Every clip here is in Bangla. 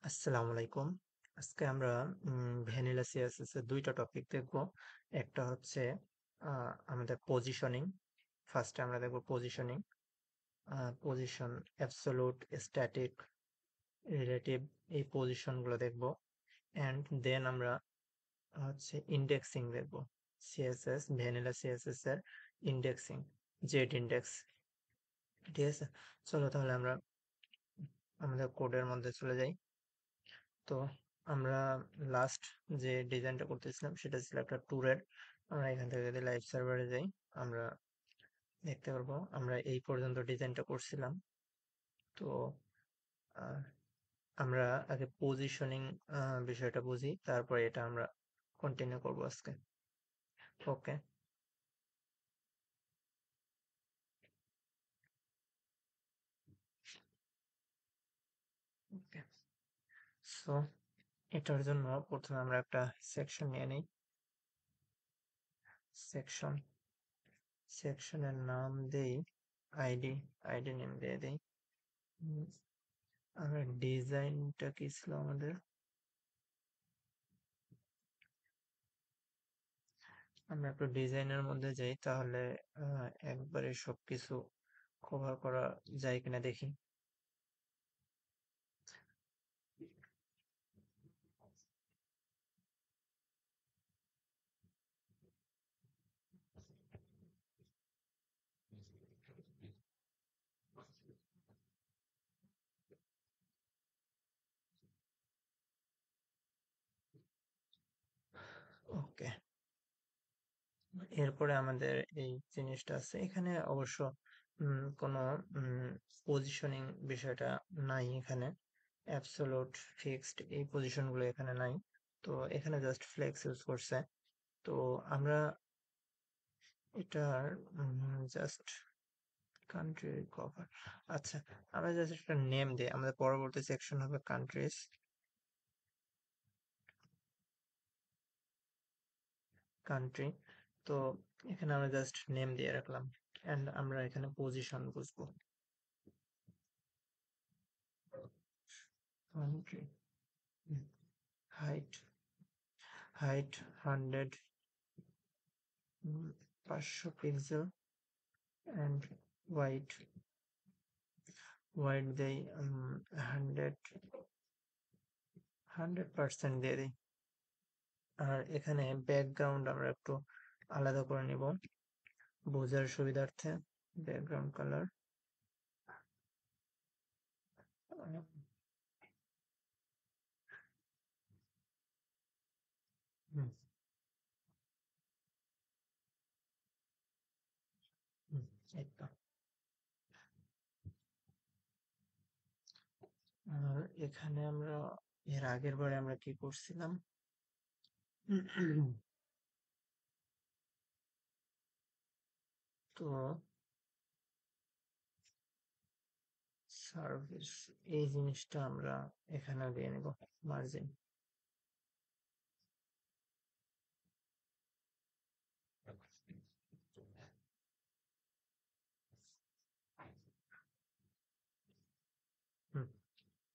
আসসালামু আলাইকুম। আজকে আমরা ভ্যানিলা সিএসএস এর ২ টা টপিক দেখব। একটা হচ্ছে আমাদের পজিশনিং। ফার্স্টে আমরা দেখব positioning, position, absolute, static, relative এই পজিশনগুলো দেখব। অ্যান্ড দেন আমরা হচ্ছে ইন্ডেক্সিং দেখব। সিএসএস, ভ্যানিলা সিএসএস এর ইন্ডেক্সিং, জেড ইন্ডেক্স। ঠিক আছে? চলো তাহলে আমরা আমাদের কোডের মধ্যে চলে যাই। তো আমরা লাস্ট যে ডিজাইনটা করতেছিলাম সেটা ছিল একটা ট্যুরের। আমরা এখান থেকে যদি লাইভ সার্ভারে যাই আমরা দেখতে পারবো আমরা এই পর্যন্ত ডিজাইনটা করছিলাম। তো আহ, আমরা আগে পজিশনিং বিষয়টা বুঝি, তারপরে এটা আমরা কন্টিনিউ করবো আজকে। ওকে, ওকে। সো এটার জন্য প্রথমে আমরা একটা সেকশন নিয়ে নিই। সেকশন, সেকশনের নাম দেই আইডি, আইডি নেম দিয়ে দেই। উম, আমরা ডিজাইনটা কি ছিল আমাদের? আমরা একটু ডিজাইনের মধ্যে যাই, তাহলে একবারে সবকিছু কভার করা যায় কিনা দেখি। ওকে, এরপরে আমাদের এই জিনিসটা আছে এখানে। অবশ্য কোনো পজিশনিং বিষয়টা নাই এখানে। অ্যাবসোলুট, ফিক্সড এই পজিশনগুলো এখানে নাই। তো এখানে জাস্ট ফ্লেক্স ইউজ করছে। তো আমরা এটার জাস্ট কান্ট্রি কভার, আচ্ছা, আমরা জাস্ট একটা নেম দিই। আমাদের পরবর্তী সেকশন হবে কান্ট্রিজ, কান্ট্রি। তো এখানে আমরা জাস্ট নেম দিয়ে রাখলাম, এন্ড আমরা এখানে পজিশন বুঝবো। Country, height, height 100, 500 pixel. And wide, wide দেই 100, 100% দিয়ে দিই। আর এখানে ব্যাকগ্রাউন্ড আমরা একটু আলাদা করে নিব বোঝার সুবিধার্থে। ব্যাকগ্রাউন্ড কালার, এই তো। আর এখানে আমরা এর আগের বারে আমরা কি করছিলাম? তো সার্ভিস, এই জিনিসটা আমরা এখানে দিয়ে নেব মার্জিন।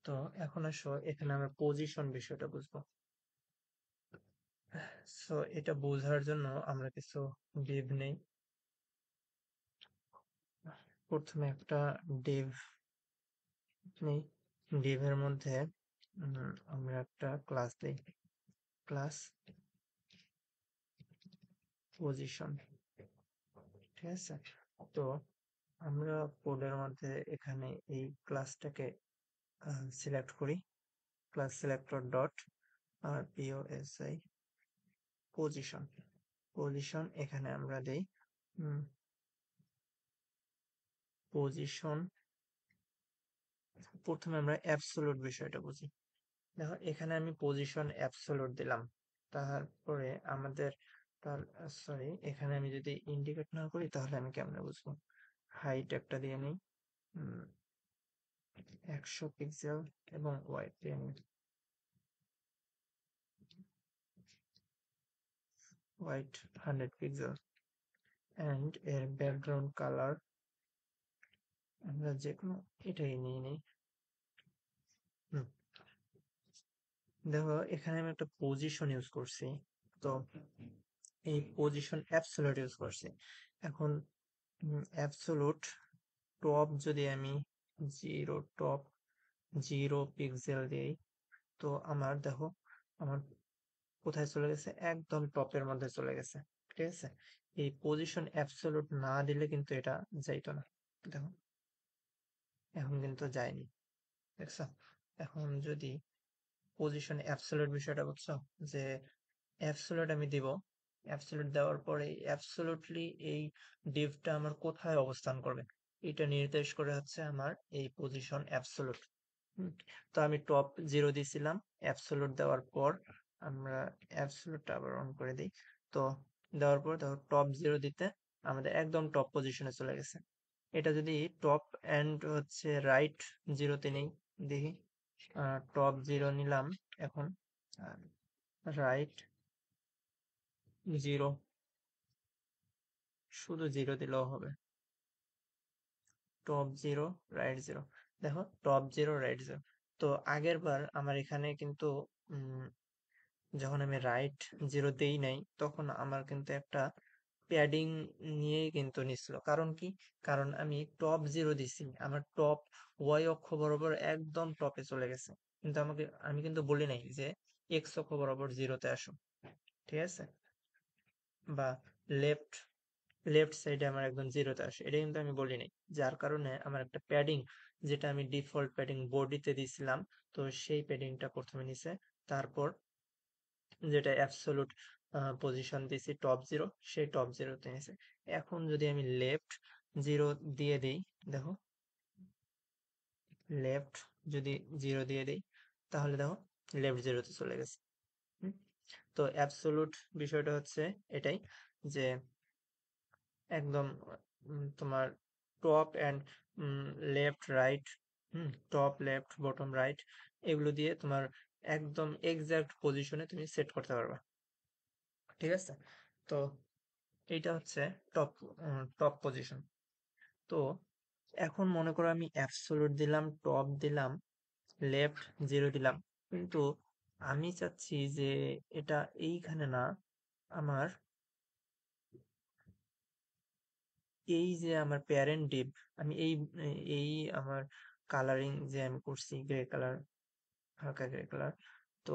তো এখন আসো এখানে আমরা পজিশন বিষয়টা বুঝবো। সো এটা বোঝার জন্য আমরা কিছু ডিভ নেই। প্রথমে একটা ডিভ নেই। ডিভের মধ্যে আমরা একটা ক্লাস দিই, ক্লাস পজিশন। ঠিক আছে? তো আমরা কোডের মধ্যে এখানে এই ক্লাসটাকে সিলেক্ট করি। ক্লাস সিলেক্টর ডট আর পিওএসআই পজিশন, পজিশন এখানে আমরা দেই পজিশন। প্রথমে আমরা অ্যাবসোলুট বিষয়টা বুঝি। দেখো এখানে আমি পজিশন অ্যাবসোলুট দিলাম। তারপরে আমাদের, তার সরি, এখানে আমি যদি ইন্ডিকেট না করি তাহলে আমি কেমনে বুঝবো? হাইট একটা দিয়ে নিই 100 পিক্সেল এবং ওয়াইড দিয়ে নিই ওয়াইড 100 পিক্সেল। অ্যান্ড এর ব্যাকগ্রাউন্ড কালার আমরা যে কোনো এটাই নিয়ে নিই। হুম, দেখো এখানে আমি একটা পজিশন ইউজ করছি। তো এই পজিশন অ্যাবসোলিউট ইউজ করছি। এখন অ্যাবসোলুট টপ যদি আমি টপ 0 পিক্সেল দিই, তো আমার দেখো আমার কোথায় চলে গেছে, একদম টপের মধ্যে চলে গেছে। ঠিক আছে, এই পজিশন অ্যাবসোলুট না দিলে কিন্তু এটা যাইতো না। দেখো এখন কিন্তু যায়নি, দেখছো? এখন যদি পজিশন অ্যাবসোলুট বিষয়টা বুঝছো, যে অ্যাবসোলুট আমি দিব, অ্যাবসোলুট দেওয়ার পরে অ্যাবসোলুটলি এই ডিভটা আমার কোথায় অবস্থান করবে এটা নির্দেশ করে হচ্ছে আমার এই পজিশন অ্যাবসোলুট। তো আমি টপ 0 দিছিলাম, অ্যাবসোলুট দেওয়ার পর আমরা অ্যাবসোলুটটা আবার অন করে দিই। তো দেওয়ার পর দেখো টপ 0 দিতে আমাদের একদম টপ পজিশনে চলে গেছে। এটা যদি টপ এন্ড হচ্ছে রাইট 0-তে নেই, দেখি টপ 0 নিলাম এখন, রাইট 0, শুধু 0 দিলেও হবে। টপ 0 রাইট 0, দেখো টপ 0 রাইট 0। তো আগের বার আমার এখানে কিন্তু উম, যখন আমি রাইট 0 দেই নাই, তখন আমার কিন্তু একটা প্যাডিং নিয়েই কিন্তু নিছিল। কারণ কি? কারণ আমি টপ 0 দিছি, আমার টপ ওয়াই অক্ষ বরাবর একদম টপে চলে গেছে। কিন্তু আমি কিন্তু বলি নাই যে এক্স অক্ষ বরাবর 0-তে আসো। ঠিক আছে, বা লেফট লেফট সাইডে আমার একদম 0-তে আসে, এটা কিন্তু আমি বলি নাই। যার কারণে আমার একটা প্যাডিং, যেটা আমি ডিফল্ট প্যাডিং বডিতে দিছিলাম, তো সেই প্যাডিংটা প্রথমে নিছে। তারপর যেটা অ্যাবসোলুট পজিশন দিছি টপ 0, সেই টপ 0-তে নিছে। এখন যদি আমি লেফট 0 দিয়ে দিই, দেখো লেফট যদি 0 দিয়ে দিই, তাহলে দেখো লেফট 0-তে চলে গেছে। হুম? তো অ্যাবসোলুট বিষয়টা হচ্ছে এটাই, যে একদম তোমার top and left right, top left bottom right, এগুলো দিয়ে তোমার একদম এক্সাক্ট পজিশনে তুমি সেট করতে পারবে। ঠিক আছে, তো এইটা হচ্ছে টপ টপ পজিশন। তো এখন মনে করো আমি অ্যাবসোলুট দিলাম, টপ দিলাম, লেফট 0 দিলাম, কিন্তু আমি চাচ্ছি যে এটা এইখানে না, আমার এই যে আমার প্যারেন্ট ডিভ, আমি এই আমার কালারিং যে আমি করছি গ্রে কালার, হালকা গ্রে কালার, তো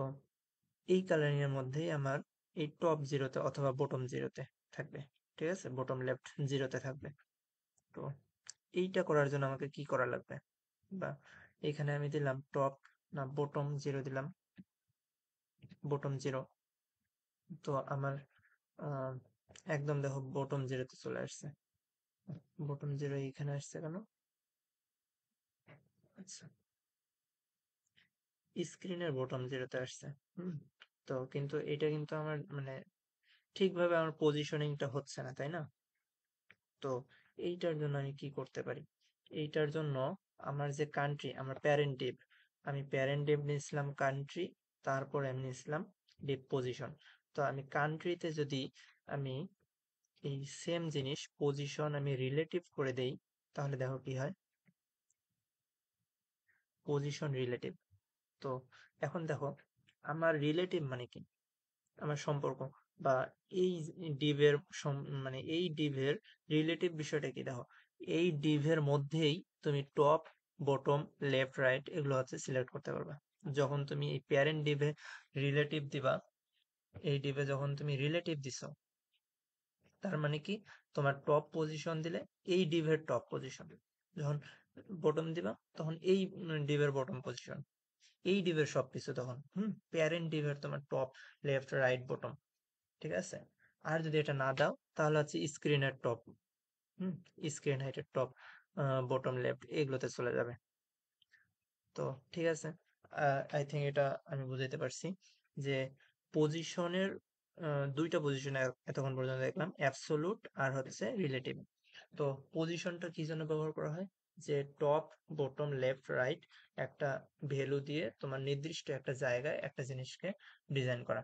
এই কালারিং এর মধ্যেই আমার এই টপ 0-তে অথবা বটম 0-তে থাকবে। ঠিক আছে, বটম লেফট 0-তে থাকবে। তো এইটা করার জন্য আমাকে কি করা লাগবে, বা এখানে আমি দিলাম টপ, না বটম 0 দিলাম, বটম 0। তো আমার আহ, একদম দেখো বটম 0-তে চলে আসছে। বটম 0 এইখানে আসছে কেন? আচ্ছা, স্ক্রিনের বটম 0-তে আসছে। হুম তো কিন্তু এটা কিন্তু আমার মানে ঠিকভাবে আমার পজিশনিংটা হচ্ছে না, তাই না? তো এইটার জন্য আমি কি করতে পারি? এইটার জন্য আমার যে কান্ট্রি, আমার প্যারেন্ট ডিভ, আমি প্যারেন্ট ডিভ নিয়েছিলাম কান্ট্রি, তারপরে আমি নিয়েছিলাম ডিভ পজিশন। তো আমি কান্ট্রিতে যদি আমি এই সেম জিনিস পজিশন আমি রিলেটিভ করে দেই, তাহলে দেখো কি হয়, পজিশন রিলেটিভ। তো এখন দেখো আমার রিলেটিভ মানে কি, আমার সম্পর্ক, বা এই ডিভের মানে এই ডিভের রিলেটিভ বিষয়টা কি, দেখো এই ডিভের মধ্যেই তুমি টপ বটম লেফট রাইট এগুলো হচ্ছে সিলেক্ট করতে পারবা। যখন তুমি এই প্যারেন্ট ডিভে রিলেটিভ দিবা, এই ডিভে যখন তুমি রিলেটিভ দিছো, তার মানে কি, তোমার টপ পজিশন দিলে এই ডিভের টপ পজিশন, যখন বটম দিবা তখন এই ডিভের বটম পজিশন, এই ডিভের সবকিছু তখন প্যারেন্ট ডিভের তোমার টপ লেফট রাইট বটম। ঠিক আছে, আর যদি এটা না দাও, তাহলে হচ্ছে স্ক্রিনের টপ, হুম স্ক্রিন হাইটের টপ, বটম লেফট এগুলোতে চলে যাবে। তো ঠিক আছে, আই থিঙ্ক এটা আমি বুঝাইতে পারছি যে পজিশনের দুইটা পজিশন এতক্ষণ পর্যন্ত দেখলাম, অ্যাবসোলুট আর হচ্ছে রিলেটিভ। তো পজিশনটা কি জন্য ব্যবহার করা হয়, যে টপ বটম লেফট রাইট একটা ভ্যালু দিয়ে তোমার নির্দিষ্ট একটা জায়গায় একটা জিনিসকে ডিজাইন করা।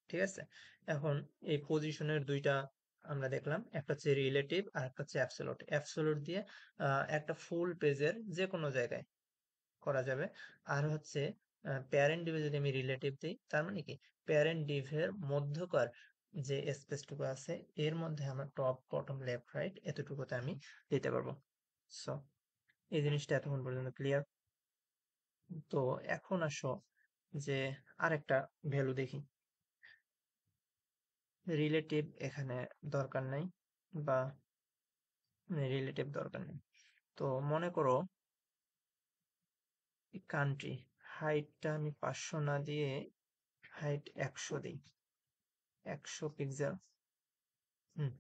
ঠিক আছে, এখন এই পজিশনের দুইটা আমরা দেখলাম, একটা হচ্ছে রিলেটিভ আর একটা হচ্ছে অ্যাবসোলুট। অ্যাবসোলুট দিয়ে একটা ফুল পেজের যে কোনো জায়গায় করা যাবে। আর হচ্ছে প্যারেন্ট ডিভে যদি আমি রিলেটিভ দিই, তার মানে কি প্যারেন্ট ডিভের মধ্যকার যে স্পেসটুকু আছে এর মধ্যে আমার টপ বটম লেফট রাইট এতটুকুতে আমি দিতে পারবো। সো এই জিনিসটা এতক্ষণ পর্যন্ত ক্লিয়ার। তো এখন আসো যে আরেকটা ভ্যালু দেখি। রিলেটিভ এখানে দরকার নাই, বা রিলেটিভ দরকার নেই। তো মনে করো কান্ট্রি হাইটটা আমি 500 না দিয়ে হাইট 100 দিই, 100 পিক্সেল। হুম,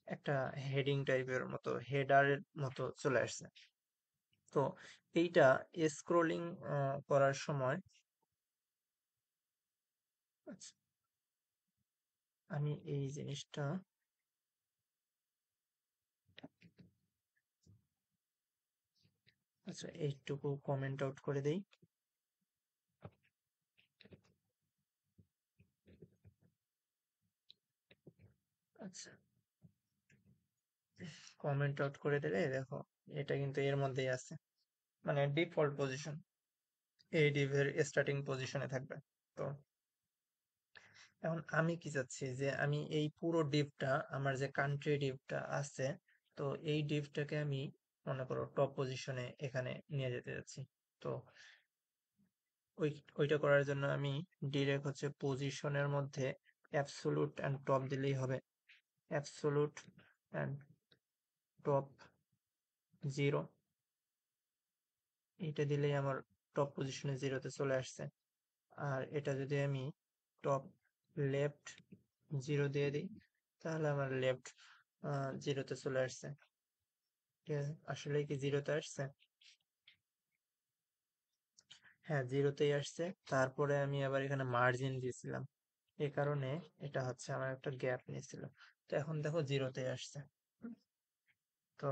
একটা হেডিং টাইপের মতো, হেডারের মতো চলে আসছে। তো এইটা স্ক্রোলিং করার সময়, আচ্ছা, আমি এই জিনিসটা, আচ্ছা এইটুকু কমেন্ট আউট করে দেই। আচ্ছা, কমেন্ট আউট করে দিলে দেখো এটা কিন্তু এর মধ্যেই আছে, মানে ডিফল্ট পজিশন, এই ডিভের স্টার্টিং পজিশনে থাকবে। তো এখন আমি কি চাচ্ছি যে আমি এই পুরো ডিভটা, আমার যে কান্ট্রি ডিভটা আছে, তো এই ডিভটাকে আমি মনে করো টপ পজিশনে এখানে নিয়ে যেতে যাচ্ছি। তো ওই ওইটা করার জন্য আমি ডিরেক্ট হচ্ছে পজিশনের মধ্যে অ্যাবসোলুট অ্যান্ড টপ দিলেই হবে। অ্যাবসোলুট অ্যান্ড টপ 0, এটা দিলেই আমার টপ পজিশনে 0-তে চলে আসছে। আর এটা যদি আমি টপ লেফট 0 দিয়ে দিই, তাহলে আমার লেফট 0-তে চলে আসছে। ঠিক আছে, আসলে কি 0-তে আসছে? হ্যাঁ, 0-তেই আসছে। তারপরে আমি আবার এখানে মার্জিন দিয়েছিলাম, এই কারণে এটা হচ্ছে আমার একটা গ্যাপ নিয়েছিল। তো এখন দেখো 0-তেই আসছে। তো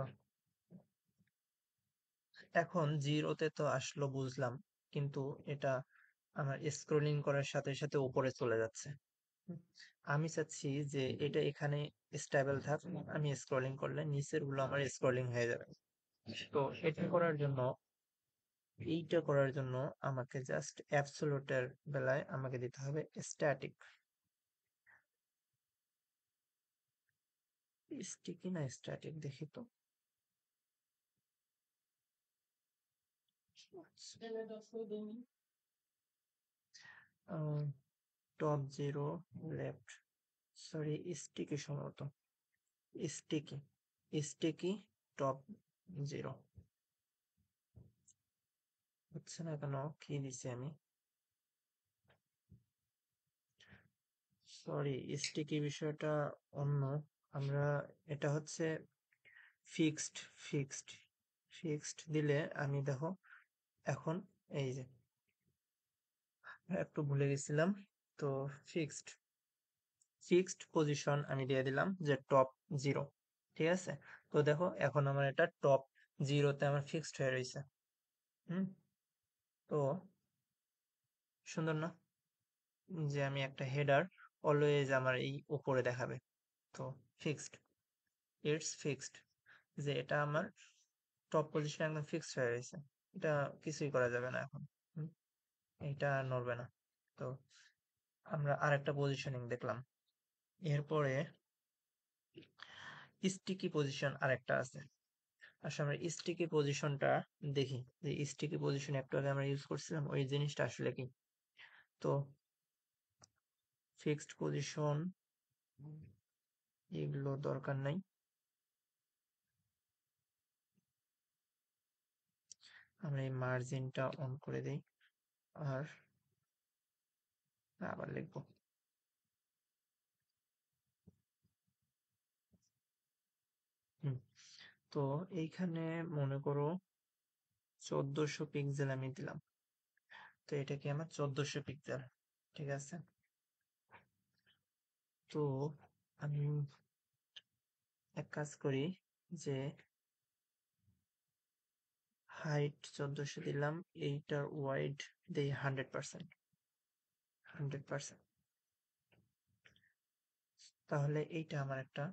এখন 0-তে তো আসলো বুঝলাম, কিন্তু এটা আমার স্ক্রলিং করার সাথে সাথে উপরে চলে যাচ্ছে। হুম, আমি চাচ্ছি যে এটা এখানে স্টেবল থাক, আমি স্ক্রলিং করলে নিচের গুলো আমার স্ক্রলিং হয়ে যাবে। তো এটা করার জন্য, এইটা করার জন্য আমাকে জাস্ট অ্যাবসোলুটের বেলায় আমাকে দিতে হবে স্ট্যাটিক। স্টিকি না স্ট্যাটিক দেখি তো। টপ 0 লেফট, সরি স্টিকি সম্ভবত, স্টিকি, স্টিকি টপ 0 হচ্ছে না কেন, কি দিছি আমি, সরি স্টিকি বিষয়টা অন্য। আমরা এটা হচ্ছে ফিক্সড, ফিক্সড, ফিক্সড দিলে আমি দেখো এখন এই যে একটু ভুলে গেছিলাম। তো ফিক্সড, ফিক্সড পজিশন আমি দিয়ে দিলাম যে টপ 0। ঠিক আছে, তো দেখো এখন আমার এটা টপ 0-তে আমার ফিক্সড হয়ে রয়েছে। হুম, তো সুন্দর না যে আমি একটা হেডার অলওয়েজ আমার এই উপরে দেখাবে। তো ফিক্সড, ইটস ফিক্সড, যে এটা আমার টপ পজিশন একদম ফিক্সড হয়ে রয়েছে, এটা কিছুই করা যাবে না এখন। হুম, এটা আর নড়বে না। তো আমরা আরেকটা পজিশনিং দেখলাম। এরপরে স্টিকি পজিশন আরেকটা আছে। আসলে আমরা স্টিকি পজিশনটা দেখি, যে স্টিকি পজিশন একটু আগে আমরা ইউজ করছিলাম ওই জিনিসটা আসলে কি। তো ফিক্সড পজিশন এগুলো দরকার নাই, আমরা এই মার্জিনটা অন করে দেই। আর আবার লিখবো, হুম, তো এইখানে মনে করো 1400 পিক্সেল আমি দিলাম। তো এটা কি আমার 1400 পিক্সেল, ঠিক আছে। তো আমি এক কাজ করি, যে হাইট 1400 দিলাম, এইটার ওয়াইড দেই 100%, 100%। তাহলে এইটা আমার একটা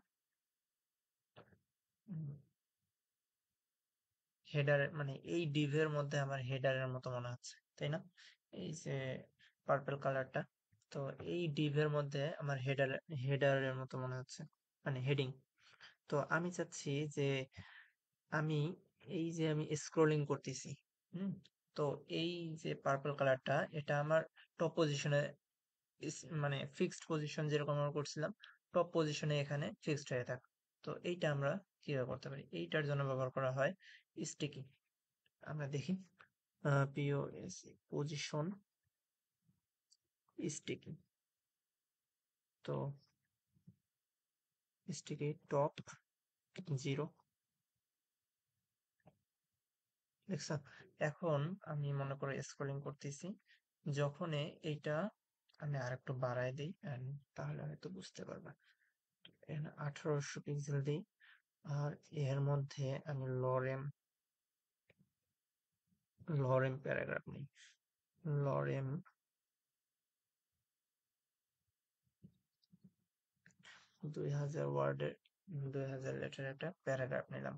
হেডার, মানে এই ডিভের মধ্যে আমার হেডারের মতো মনে হচ্ছে, তাই না? এই যে পার্পল কালারটা, তো এই ডিভের মধ্যে আমার হেডারের মতো মনে হচ্ছে, মানে হেডিং। তো আমি চাচ্ছি যে আমি আমি স্ক্রলিং করতেছি, হুম, তো এই যে পার্পল কালারটা, এটা আমার টপ পজিশনে, মানে ফিক্সড পজিশন যেরকম আমরা করছিলাম, টপ পজিশনে এখানে ফিক্সড হয়ে থাক। তো এইটা আমরা কিভাবে করতে পারি? এইটার জন্য ব্যবহার করা হয় স্টিকি। আমরা দেখি, পিওএসি পজিশন স্টিকি। তো স্টিকি টপ 0, দেখছো? এখন আমি মনে করো স্ক্রলিং করতেছি, যখন এইটা আমি আরেকটু বাড়ায় দিই, তাহলে হয়তো বুঝতে পারবা। এখানে 1800 পিক্সেল দিই, আর এর মধ্যে আমি লরেম প্যারাগ্রাফ নিই। লরেম 2000 ওয়ার্ডের, 2000 লেটার একটা প্যারাগ্রাফ নিলাম।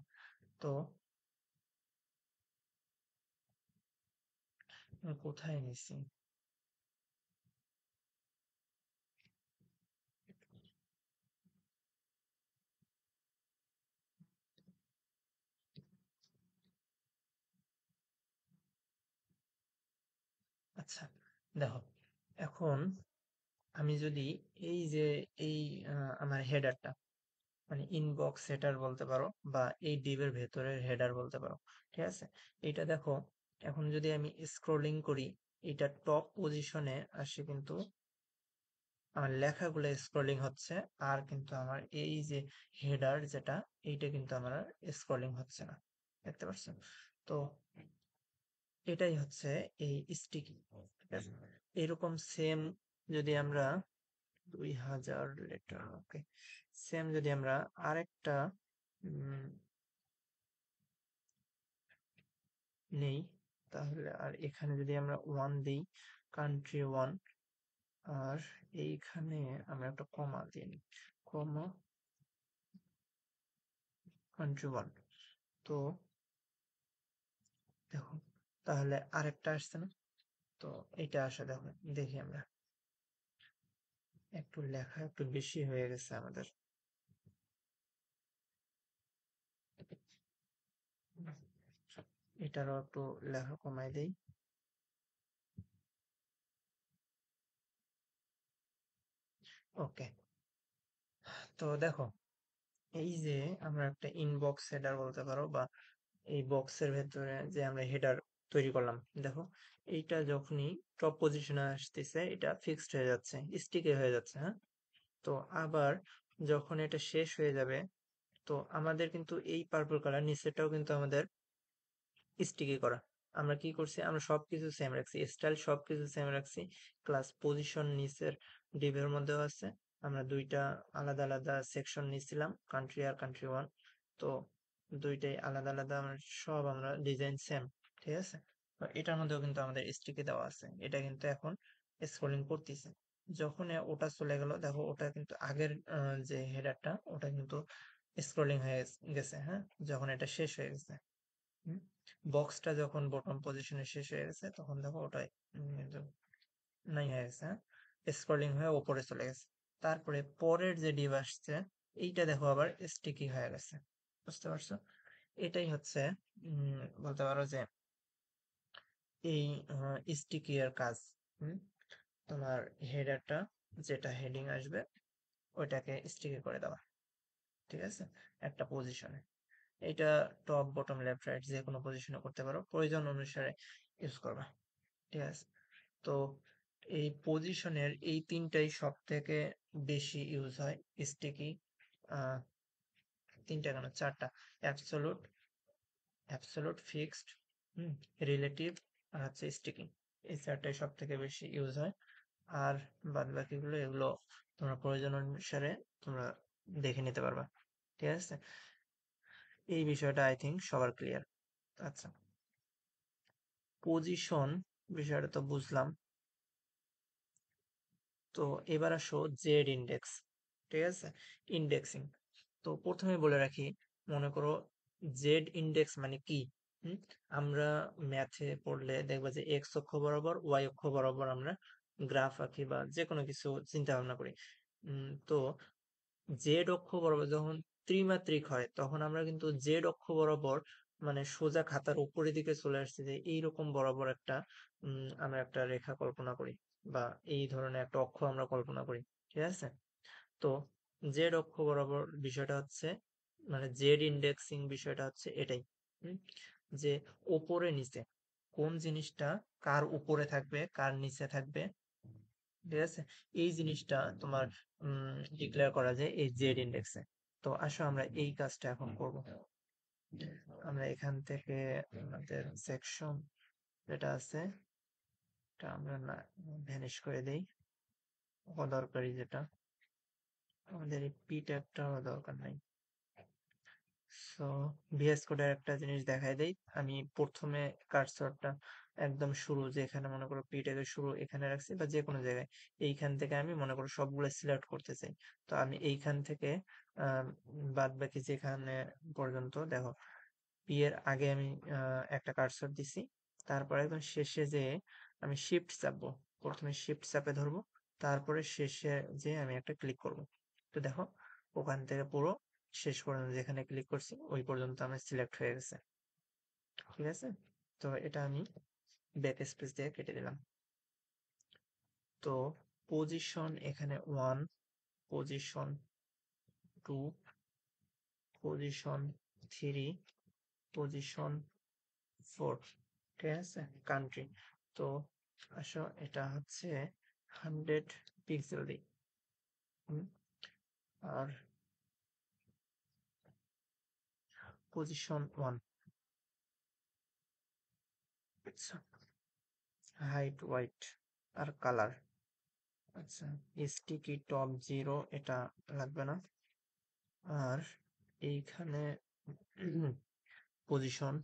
তো কোথায় নিছি? আচ্ছা, দেখো, এখন আমি যদি এই যে এই আমার হেডারটা, মানে ইনবক্স হেডার বলতে পারো, বা এই ডিভের ভেতরের হেডার বলতে পারো, ঠিক আছে? এটা দেখো, এখন যদি আমি স্ক্রলিং করি, এটা টপ পজিশনে আসে, কিন্তু আমার লেখাগুলো স্ক্রলিং হচ্ছে, আর কিন্তু আমার এই যে হেডার যেটা, এইটা কিন্তু আমার স্ক্রলিং হচ্ছে না, দেখতে পাচ্ছেন? তো এটাই হচ্ছে এই স্টিকি, ঠিক আছে? এরকম সেম যদি আমরা 2000 লেটার, ওকে, সেম যদি আমরা আরেকটা উম, নেই, তাহলে আর এখানে যদি আমরা 1 দিই, কান্ট্রি 1, আর এইখানে আমরা একটা কমা দিই, কমা কান্ট্রি 1। তো দেখো, তাহলে আরেকটা আসছে না? তো এটা আসে, দেখো, দেখি আমরা, একটু লেখা একটু বেশি হয়ে গেছে আমাদের। এটারও একটু লেখা কমাই দেই। ওকে, তো দেখো, এই যে আমরা একটা ইনবক্স হেডার বলতে পারো, বা এই বক্সের ভেতরে যে আমরা হেডার তৈরি করলাম, দেখো, এইটা যখনই টপ পজিশনে আসতেছে, এটা ফিক্সড হয়ে যাচ্ছে, স্টিকি হয়ে যাচ্ছে, হ্যাঁ? তো আবার যখন এটা শেষ হয়ে যাবে, তো আমাদের কিন্তু এই পার্পল কালার নিচেটাও কিন্তু আমাদের স্টিকি করা। আমরা কি করছি? আমরা সবকিছু সেম রাখছি, স্টাইল সবকিছু সেম রাখছি, ক্লাস পজিশন নিচের ডিভের মধ্যেও আছে। আমরা দুইটা আলাদা আলাদা সেকশন নিয়েছিলাম, কান্ট্রি আর কান্ট্রি 1। তো দুইটাই আলাদা আলাদা, আমরা ডিজাইন সেম, ঠিক আছে? তো এটার মধ্যেও কিন্তু আমাদের স্টিকি দেওয়া আছে। এটা কিন্তু এখন স্ক্রলিং করতেছে, যখন ওটা চলে গেল, দেখো, ওটা কিন্তু আগের যে হেডারটা, ওটা কিন্তু স্ক্রলিং হয়ে গেছে, হ্যাঁ, যখন এটা শেষ হয়ে গেছে। বক্সটা যখন বটম পজিশনে শেষ হয়ে গেছে, তখন দেখো ওটাই নাই হয়ে গেছে, হ্যাঁ, স্ক্রলিং হয়ে ওপরে চলে গেছে। তারপরে পরের যে ডিভ আসছে, এইটা দেখো আবার স্টিকি হয়ে গেছে, বুঝতে পারছো? এটাই হচ্ছে বলতে পারো যে এই স্টিকি এর কাজ। হুম, তোমার হেডারটা, যেটা হেডিং আসবে, ওইটাকে স্টিকি করে দেওয়া, ঠিক আছে, একটা পজিশনে। এটা টপ, বটম, লেফট, রাইট যে কোনো পজিশনে করতে পারো, প্রয়োজন অনুসারে ইউজ করবা, ঠিক আছে? তো এই পজিশনের এই তিনটাই সব থেকে বেশি ইউজ হয় স্টিকি। আহ তিনটা কেন, চারটা: অ্যাবসোলুট, ফিক্সড, রিলেটিভ, আর হচ্ছে স্টিকি। এই চারটাই সব থেকে বেশি ইউজ হয়। আর বাদ বাকিগুলো, এগুলো তোমরা প্রয়োজন অনুসারে তোমরা দেখে নিতে পারবা, ঠিক আছে? এই বিষয়টা আই থিঙ্ক সবার ক্লিয়ার। আচ্ছা, পজিশন বিষয়টা তো বুঝলাম। তো এবার আসো জেড ইন্ডেক্স, ঠিক আছে, ইন্ডেক্সিং। তো প্রথমে বলে রাখি, মনে করো জেড ইন্ডেক্স মানে কি? হুম, আমরা ম্যাথে পড়লে দেখবা যে এক্স অক্ষ বরাবর ওয়াই অক্ষ বরাবর আমরা গ্রাফ আঁকি বা যে কোনো কিছু চিন্তা ভাবনা করি। তো জেড অক্ষ বরাবর যখন ত্রিমাত্রিক হয় তখন আমরা কিন্তু জেড অক্ষ বরাবর মানে সোজা খাতার উপরের দিকে চলে আসছে যে এইরকম বরাবর একটা আমরা একটা রেখা কল্পনা করি বা এই ধরনের একটা অক্ষ আমরা কল্পনা করি। ঠিক আছে? তো জেড অক্ষ বরাবর বিষয়টা হচ্ছে মানে জেড ইন্ডেক্সিং বিষয়টা হচ্ছে এটাই। হুম, যে ওপরে নিচে কোন জিনিসটা কার উপরে থাকবে কার নিচে থাকবে। ঠিক আছে? এই জিনিসটা তোমার ডিক্লেয়ার করা যায় এই জেড ইন্ডেক্সে। তো আসো আমরা এই কাজটা এখন করব। আমরা এখান থেকে আমাদের সেকশন যেটা আছে এটা আমরা না ভ্যানিশ করে দেই, অদরকারি যেটা, আমাদের এই পি ট্যাগটা দরকার নাই। সো ভিএস কোডের একটা জিনিস দেখাই দেই। আমি প্রথমে কার্সরটা একদম শুরু যেখানে মনে করো পি ট্যাগের শুরু এখানে রাখছি বা যে কোনো জায়গায়, এইখান থেকে আমি মনে করো সবগুলো সিলেক্ট করতে চাই। তো আমি এইখান থেকে বাদ বাকি যেখানে পর্যন্ত দেখো পি এর আগে আমি একটা কার্সর দিছি, তারপরে একদম শেষে যে আমি শিফট চাপবো, প্রথমে শিফট চাপে ধরবো, তারপরে শেষে যে আমি একটা ক্লিক করব। তো দেখো ওখান থেকে পুরো শেষ পর্যন্ত যেখানে ক্লিক করছি ওই পর্যন্ত আমার সিলেক্ট হয়ে গেছে। ঠিক আছে? তো এটা আমি ব্যাক স্পেস দিয়ে কেটে দিলাম। তো পজিশন এখানে 1, পজিশন 2, পজিশন 3, পজিশন 4। ঠিক আছে? কান্ট্রি। তো আসো এটা হচ্ছে 100 পিক্সেল দিই। হুম, আর পজিশন 1। আচ্ছা, হাইট হোয়াইট আর কালার। আচ্ছা, স্টিকি টপ 0 এটা লাগবে না। আর এইখানে পজিশন,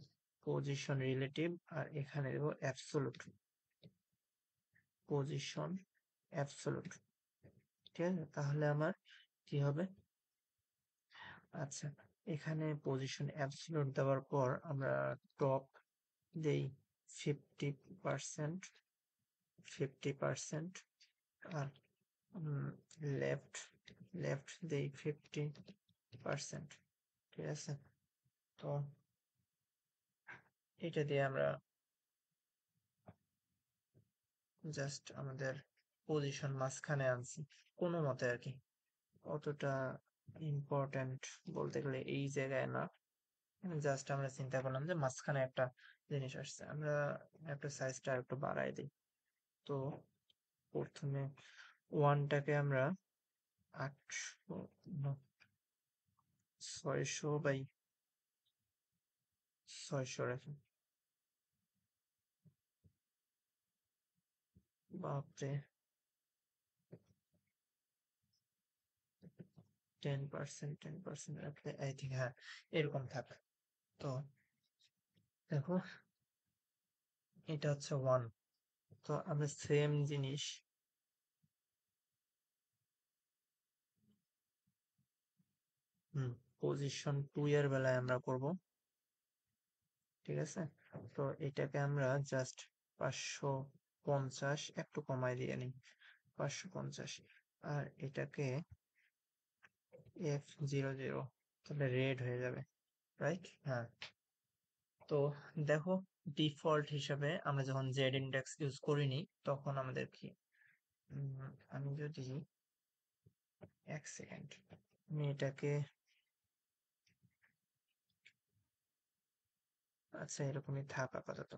পজিশন রিলেটিভ, আর এখানে দেবো অ্যাবসোলুট, পজিশন অ্যাবসোলুট। ঠিক আছে? তাহলে আমার কি হবে? আচ্ছা, এখানে পজিশন অ্যাবসোলুট দেওয়ার পর আমরা টপ দেই 50%, 50%, আর লেফট, লেফট দেই 50%। ঠিক আছে? তো এটা দিয়ে আমরা জাস্ট আমাদের পজিশন মাঝখানে আনছি কোনো মতে আর কি। অতটা ইম্পর্ট্যান্ট বলতে গেলে এই জায়গায় না, জাস্ট আমরা চিন্তা করলাম যে মাঝখানে একটা জিনিস আসছে, আমরা একটা সাইজটা একটু বাড়াই দিই। তো প্রথমে ওয়ানটাকে আমরা 800, 600 বাই 600 রাখি। বাপরে, 10%, 10% রাখলে আই থিঙ্ক হ্যাঁ এরকম থাক। তো দেখো এটা হচ্ছে 1। তো আমরা সেম জিনিস পজিশন 2 এর বেলায় আমরা করব। ঠিক আছে? তো এটাকে আমরা জাস্ট 550 একটু কমাই দিয়ে নিই, 550। আর এটাকে F00, তাহলে রেড হয়ে যাবে, রাইট? হ্যাঁ। তো দেখো ডিফল্ট হিসাবে আমরা যখন জেড ইন্ডেক্স ইউজ করিনি তখন আমাদের কি আমি যদি 1 সেকেন্ড আমি এটাকে, আচ্ছা এরকমই থাক আপাতত।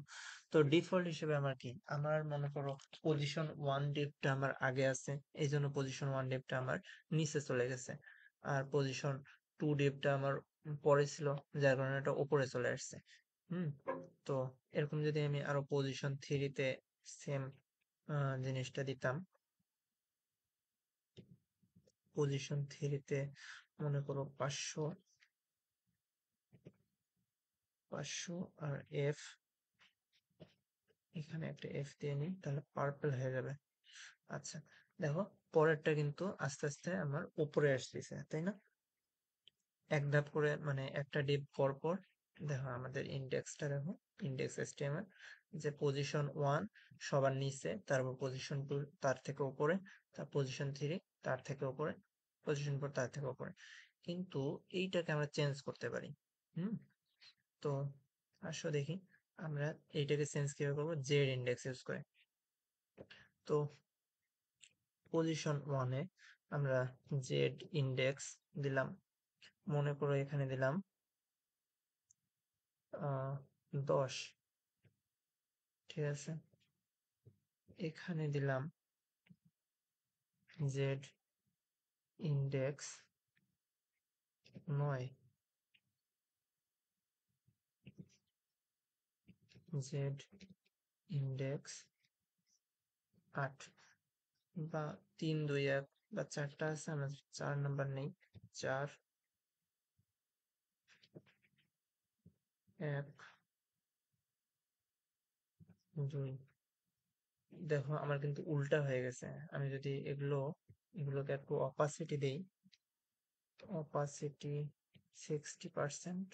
তো ডিফল্ট হিসেবে আমার কি, আমার মনে করো পজিশন 1 ডিপটা আমার আগে আছে, এই জন্য পজিশন 1 ডিপটা আমার নিচে চলে গেছে। আর পজিশন 2 ডিপটা আমার পরে ছিল, যার কারণে এটা উপরে চলে আসছে। হুম, তো এরকম যদি আমি আরো পজিশন 3 তে সেম জিনিসটা দিতাম, পজিশন 3 তে মনে করো 500, 500, আর এফ, এখানে একটা এফ দিয়ে নিই তাহলে পার্পল হয়ে যাবে। আচ্ছা, দেখো পরেরটা কিন্তু আস্তে আস্তে আমার উপরে আসতেছে, তাই না? এক ধাপ করে মানে একটা ডিপ পর পর দেখো আমাদের ইন্ডেক্সটা দেখো, ইন্ডেক্স HTML, যে পজিশন 1 সবার নিচে, তারপর পজিশন 2 তার থেকে উপরে, তার পজিশন 3 তার থেকে উপরে, পজিশন 4 তার থেকে উপরে। কিন্তু এইটাকে আমরা চেঞ্জ করতে পারি। হুম তো আসো দেখি আমরা এইটাকে চেঞ্জ কিভাবে করবো, জেড ইন্ডেক্স ইউজ করে। তো পজিশন 1 এ আমরা জেড ইন্ডেক্স দিলাম, মনে করো এখানে দিলাম 10, ঠিক আছে। এখানে দিলাম জেড ইন্ডেক্স 9, জেড ইন্ডেক্স 8, বা 3 2 1 বা 4টা আছে, আমার 4 নাম্বার নেই, 4 1 2। দেখো আমার কিন্তু উল্টা হয়ে গেছে। আমি যদি এগুলোকে একটু অপাসিটি দেই, অপাসিটি 60%,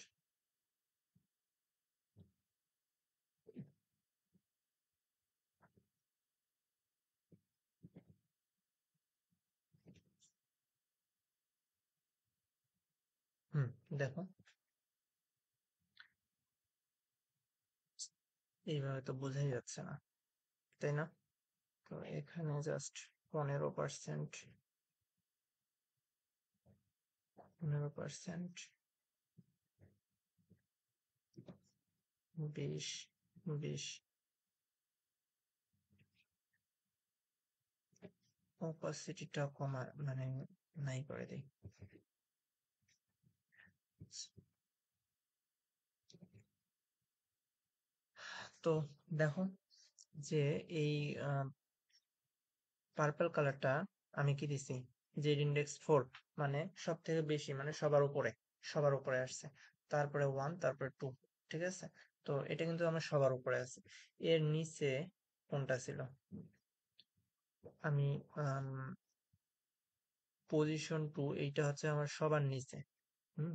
দেখো এইভাবে তো বোঝাই যাচ্ছে না, তাই না? তো এখানে জাস্ট 15%, 15%, 20, 20 অপাসিটিটা কমা, মানে নাই করে দিই। তো দেখো যে এই পার্পল কালারটা আমি কি দিছি, জেড ইন্ডেক্স 4, মানে সব থেকে বেশি, মানে সবার উপরে, সবার উপরে আসছে। তারপরে 1, তারপরে 2, ঠিক আছে। তো এটা কিন্তু আমার সবার উপরে আছে। এর নিচে কোনটা ছিল, আমি পজিশন 2, এইটা হচ্ছে আমার সবার নিচে। হুম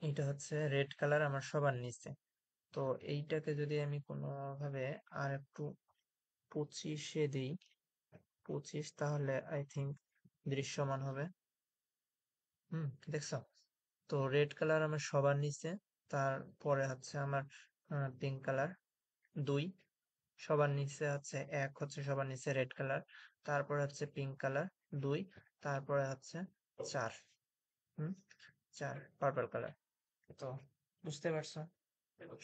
এটা হচ্ছে রেড কালার, আমার সবার নিচে। তো এইটাকে যদি আমি কোনোভাবে আর একটু 25-এ দিই, 25, তাহলে আই থিঙ্ক দৃশ্যমান হবে। দেখছো? তো রেড কালার আমার সবার নিচে, তারপরে হচ্ছে আমার পিঙ্ক কালার 2 সবার নিচে, হচ্ছে 1 হচ্ছে সবার নিচে রেড কালার, তারপরে হচ্ছে পিঙ্ক কালার 2, তারপরে হচ্ছে 4, হুম 4 পার্পল কালার। তো বুঝতে পারছো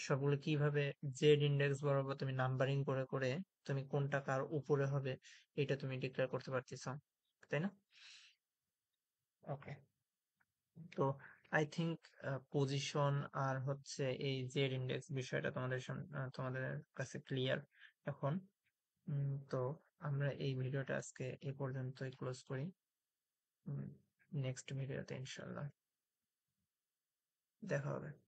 সবগুলো কিভাবে জেড ইন্ডেক্স বরাবর তুমি নাম্বারিং করে করে তুমি কোনটা কার উপরে হবে এটা তুমি ডিক্লেয়ার করতে পারতেছ, তাই না? ওকে। তো আই থিংক পজিশন আর হচ্ছে এই জেড ইন্ডেক্স বিষয়টা তোমাদের কাছে ক্লিয়ার এখন। তো আমরা এই ভিডিওটা আজকে এ পর্যন্তই ক্লোজ করি। নেক্সট ভিডিওতে ইনশাল্লাহ দেখা হবে।